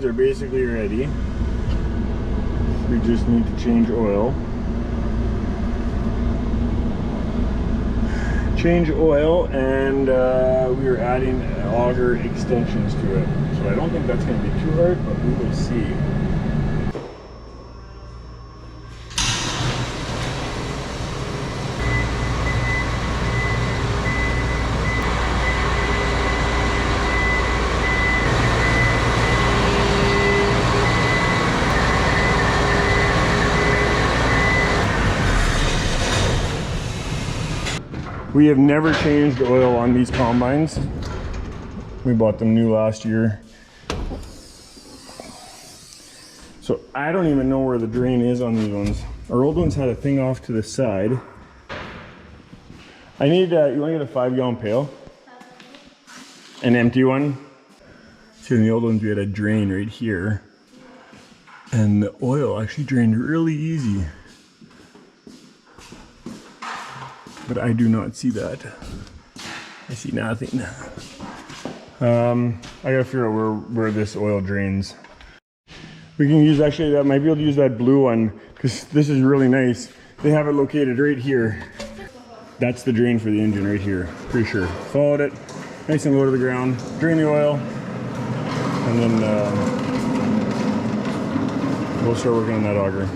combines are basically ready. We just need to change oil. And we are adding auger extensions to it. So I don't think that's going to be too hard, but we will see. We have never changed oil on these combines. We bought them new last year. So I don't even know where the drain is on these ones. Our old ones had a thing off to the side. I need, you want to get a 5-gallon pail? An empty one? See, in the old ones we had a drain right here. And the oil actually drained really easy. But I do not see that. I see nothing. I gotta figure out where this oil drains. We can use, actually, that might be able to use that blue one, because this is really nice. They have it located right here. That's the drain for the engine right here, pretty sure. Followed it, nice and low to the ground, drain the oil, and then we'll start working on that auger.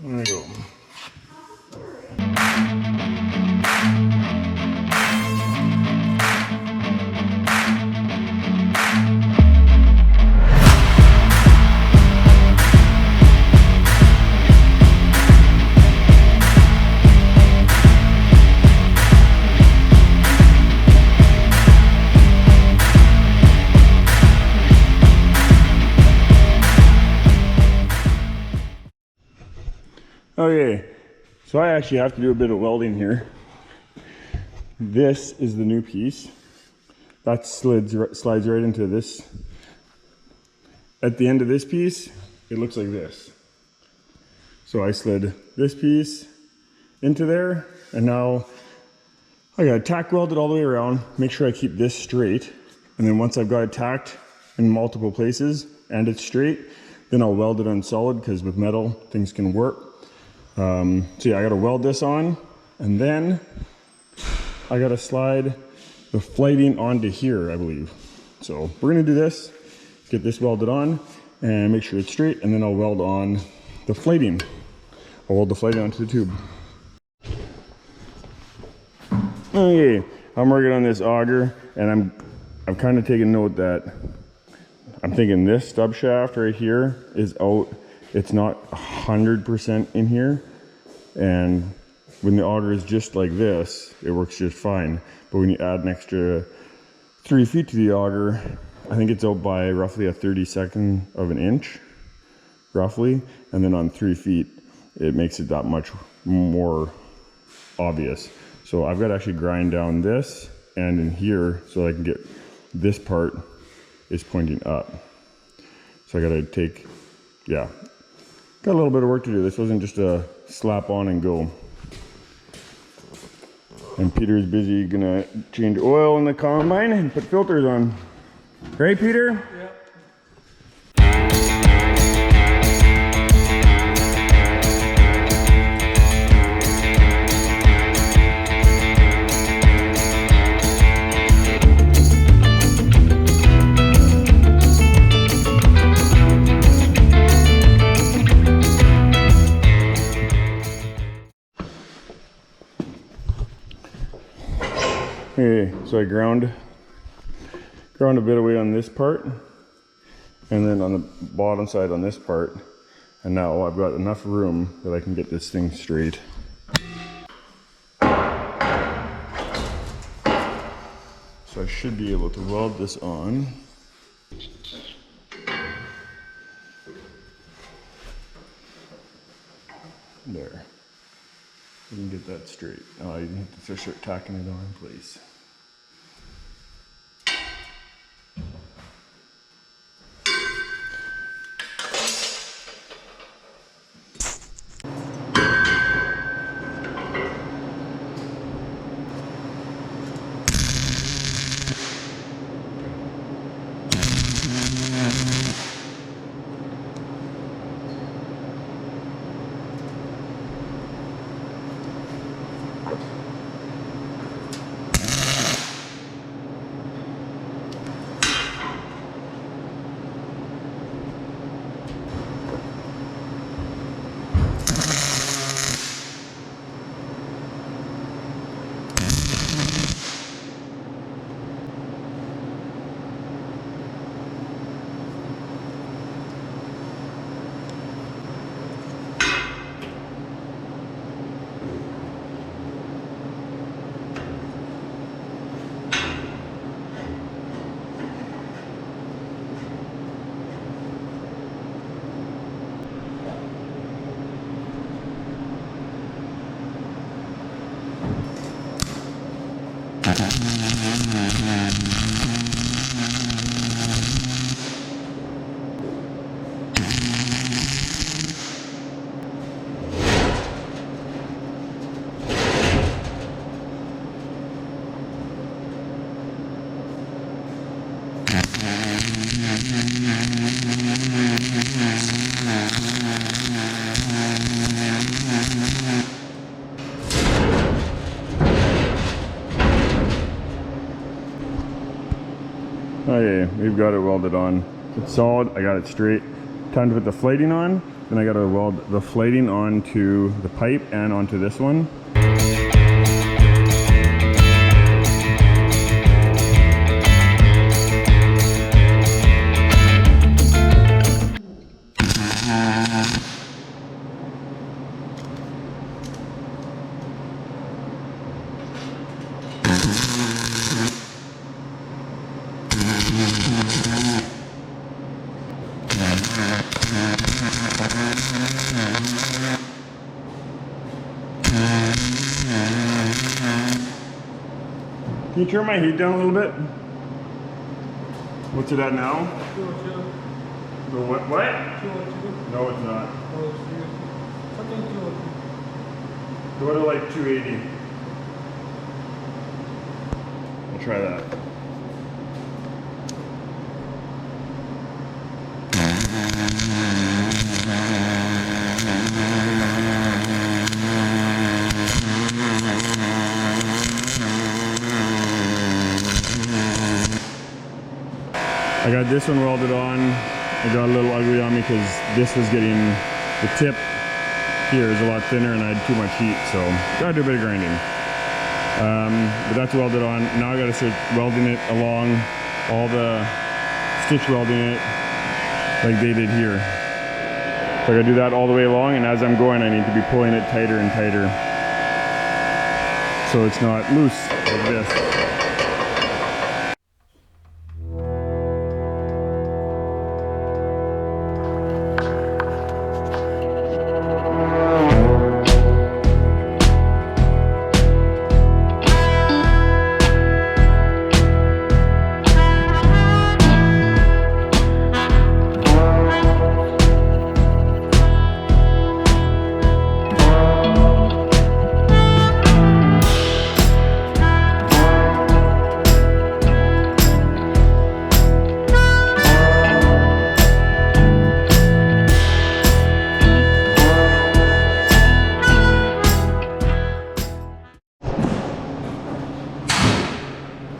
There we go. Okay, so I actually have to do a bit of welding here. This is the new piece. That slides right into this. At the end of this piece, it looks like this. So I slid this piece into there, and now I got it tack welded all the way around. Make sure I keep this straight. And then once I've got it tacked in multiple places and it's straight, then I'll weld it on solid, because with metal, things can warp. So yeah, I gotta weld this on, and then I gotta slide the flighting onto here, I believe. So we're gonna do this, get this welded on, and make sure it's straight, and then I'll weld on the flighting. I'll weld the flighting onto the tube. Okay, I'm working on this auger, and I'm kind of taking note that I'm thinking this stub shaft right here is out. It's not 100% in here, and when the auger is just like this, it works just fine. But when you add an extra 3 feet to the auger, I think it's out by roughly a 32nd of an inch, roughly, and then on 3 feet, it makes it that much more obvious. So I've got to actually grind down this and in here so I can get this part is pointing up. So I got to take, yeah. Got a little bit of work to do. This wasn't just a slap on and go. And Peter's busy gonna change oil in the combine and put filters on. Right, Peter? Yep. Okay, so I ground a bit of weight on this part, and then on the bottom side on this part, and now I've got enough room that I can get this thing straight. So I should be able to weld this on. There. You can get that straight. You have to start tacking it on in place. we've got it welded on. It's solid, I got it straight. Time to put the flating on, then I gotta weld the flating onto the pipe and onto this one. Can you turn my heat down a little bit? What's it at now? 202. The what? 202. No, it's not. Oh, seriously. Something 202. Go to like 280. I'll try that. I got this one welded on. It got a little ugly on me because this was getting, the tip here is a lot thinner and I had too much heat, so gotta do a bit of grinding. But that's welded on. Now I gotta start welding it along, all the stitch welding it like they did here. So I gotta do that all the way along, and as I'm going I need to be pulling it tighter and tighter so it's not loose like this.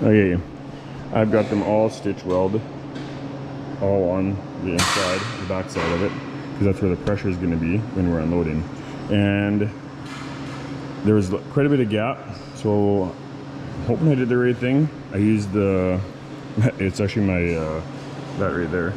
Okay, I've got them all stitch welded, all on the inside, the back side of it, because that's where the pressure is going to be when we're unloading. And there was quite a bit of gap, so I'm hoping I did the right thing. I used the, it's actually my, that right there,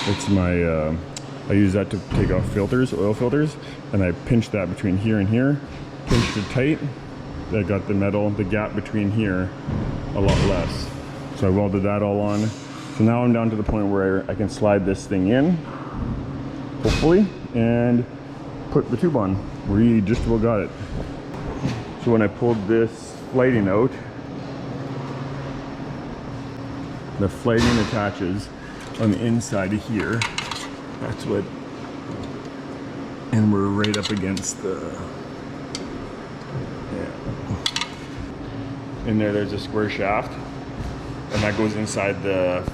it's my, I use that to take off filters, oil filters, and I pinched that between here and here, pinched it tight. That got the metal, the gap between here, a lot less. So I welded that all on. So now I'm down to the point where I can slide this thing in, hopefully, and put the tube on. We just about got it. So when I pulled this flighting out, the flighting attaches on the inside of here. That's what, and we're right up against the, in there's a square shaft, and that goes inside the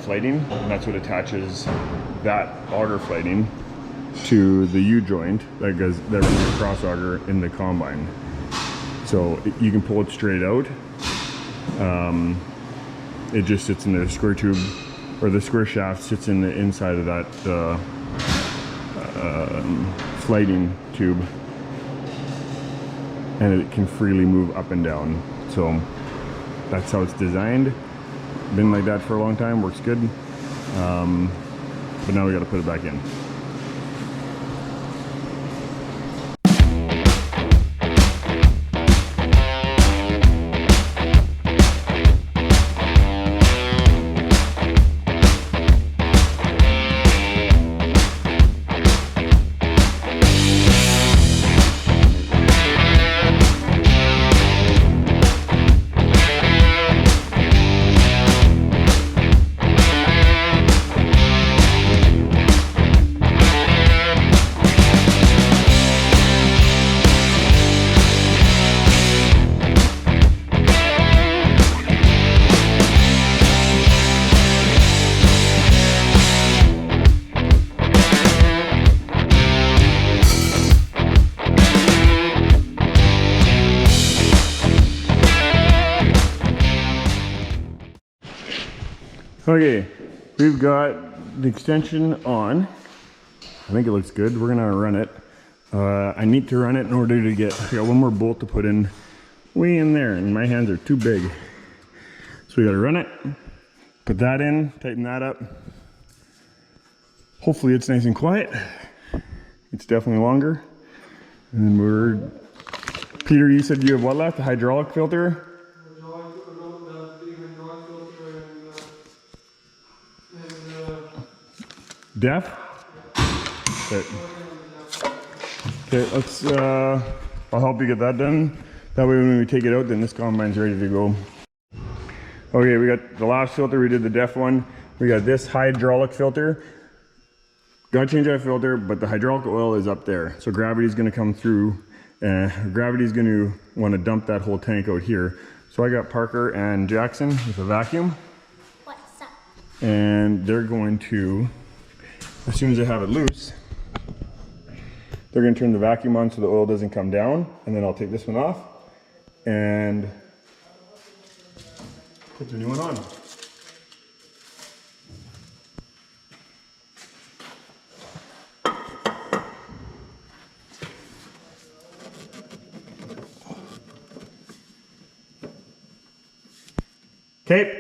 flighting, and that's what attaches that auger flighting to the U-joint that goes, that runs the cross auger in the combine. So you can pull it straight out. It just sits in the square tube, or the square shaft sits in the inside of that flighting tube, and it can freely move up and down. So that's how it's designed. Been like that for a long time, works good. But now we got to put it back in. Okay, We've got the extension on. I think it looks good. We're gonna run it. I need to run it in order to get, I got one more bolt to put in way in there, and my hands are too big. So we gotta run it, put that in, tighten that up. Hopefully it's nice and quiet. It's definitely longer. And we're, Peter, you said you have what left? The hydraulic filter? Def? Okay, let's, I'll help you get that done. That way when we take it out, then this combine's ready to go. Okay, we got the last filter, we did the def one. We got this hydraulic filter. Gotta change that filter, but the hydraulic oil is up there. So gravity's gonna come through, and gravity's gonna wanna dump that whole tank out here. So I got Parker and Jackson with a vacuum. What's up? And they're going to, as soon as I have it loose, they're gonna turn the vacuum on so the oil doesn't come down, and then I'll take this one off and put the new one on. Okay.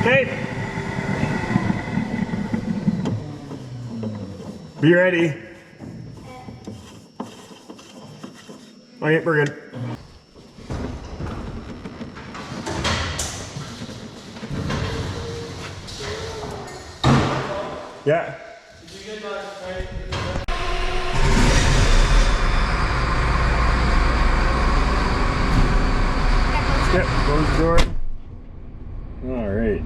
Okay. Be ready. Okay, we're good. Yeah. Yep, close the door. All right.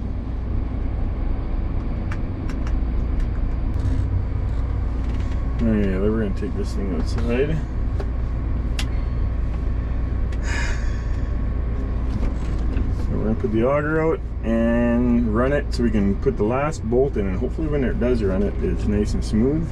Okay, then we're gonna take this thing outside. So we're gonna put the auger out and run it so we can put the last bolt in, and hopefully when it does run it, it's nice and smooth.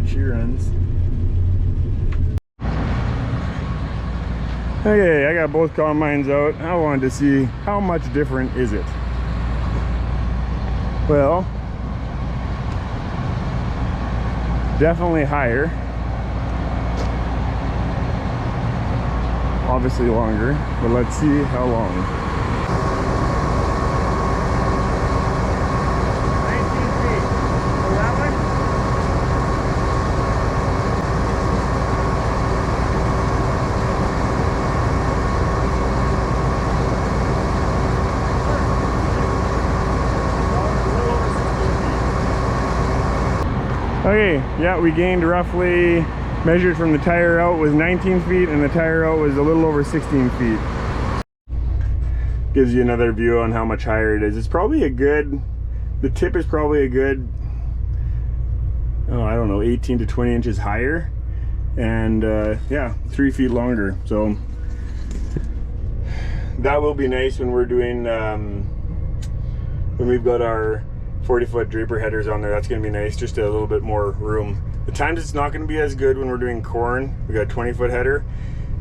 She runs. Okay, I got both combines out. I wanted to see how much different is it. Well, definitely higher. Obviously longer, but let's see how long. Okay, yeah, we gained roughly, measured from the tire out was 19 feet and the tire out was a little over 16 feet. Gives you another view on how much higher it is. It's probably a good, the tip is probably a good, oh, I don't know, 18 to 20 inches higher. And yeah, 3 feet longer. So that will be nice when we're doing, when we've got our 40-foot draper headers on there. That's going to be nice, just a little bit more room. The times it's not going to be as good when we're doing corn. We got a 20-foot header,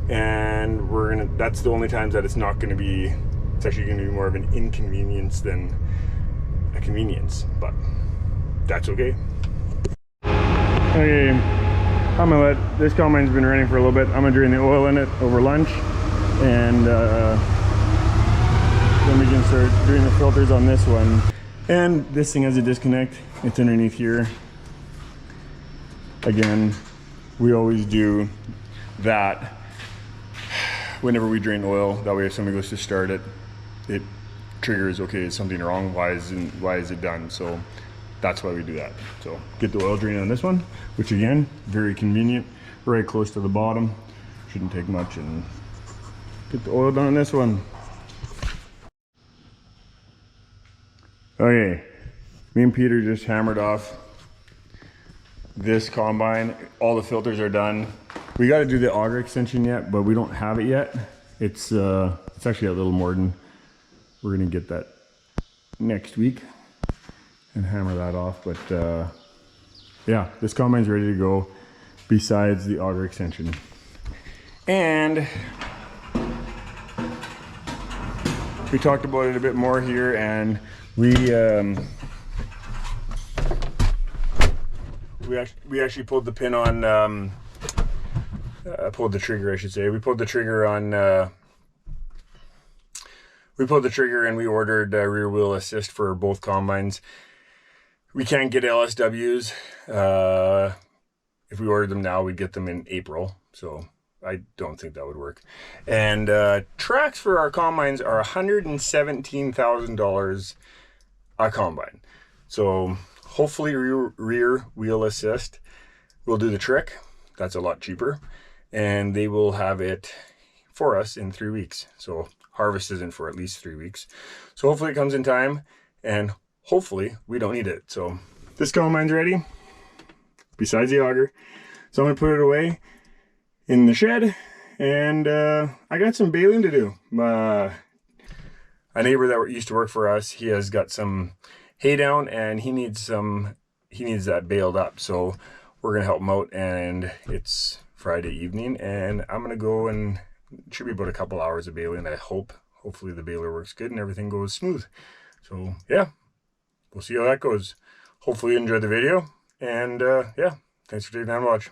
and that's the only times that it's not going to be, it's actually going to be more of an inconvenience than a convenience, but that's okay. Okay, I'm gonna let, this combine's been running for a little bit. I'm gonna drain the oil in it over lunch, and then we can start doing the filters on this one. And this thing has a disconnect. It's underneath here. Again, we always do that. whenever we drain oil, that way if somebody goes to start it, it triggers, okay, is something wrong? Why is it done? So that's why we do that. So get the oil drain on this one, which again, very convenient, right close to the bottom. Shouldn't take much, and get the oil done on this one. Okay, me and Peter just hammered off this combine. All the filters are done. We got to do the auger extension yet, but we don't have it yet. It's actually at Little Morden. We're gonna get that next week and hammer that off. But yeah, this combine's ready to go. Besides the auger extension, and we talked about it a bit more here, and we actually pulled the pin on. Pulled the trigger, I should say. We pulled the trigger on. We pulled the trigger and we ordered rear wheel assist for both combines. We can't get LSWs. If we ordered them now, we'd get them in April. So I don't think that would work. And tracks for our combines are $117,000 a combine. So hopefully rear wheel assist will do the trick. That's a lot cheaper. And they will have it for us in 3 weeks. So harvest isn't for at least 3 weeks. So hopefully it comes in time, and hopefully we don't need it. So this combine's ready, besides the auger. So I'm gonna put it away in the shed, and I got some baling to do. A neighbor that used to work for us, he has got some hay down, and he needs that baled up. So we're gonna help him out, and it's Friday evening, and I'm gonna go, and it should be about a couple hours of baling. Hopefully the baler works good and everything goes smooth. So yeah, we'll see how that goes. Hopefully you enjoyed the video, and yeah, thanks for taking time to watch.